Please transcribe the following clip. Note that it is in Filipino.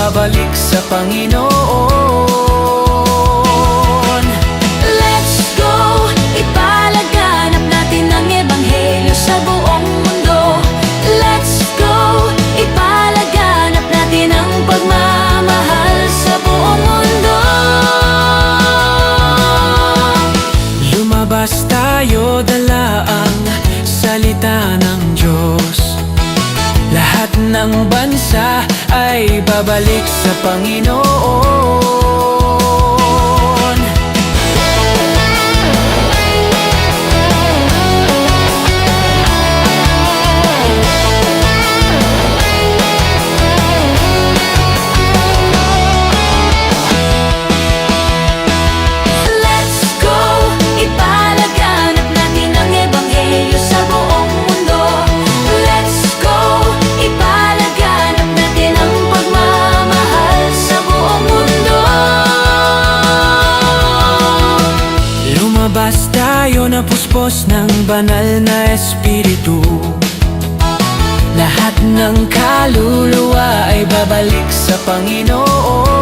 babalik sa Panginoon. Let's go! Ipalaganap natin ang ebanghelyo sa buong mundo. Let's go! Ipalaganap natin ang pagmamahal sa buong mundo. Lumabas tayo, dala ang salita ng Diyos. Lahat ng bansa ay babalik sa Panginoon. Let's go! Ipalaganap natin ang ebanghelyo sa buong mundo. Let's go! Ipalaganap natin ang pagmamahal sa buong mundo. Lumabas tayo na puspos ng banal na espiritu. Lahat ng kaluluwa ay babalik sa Panginoon.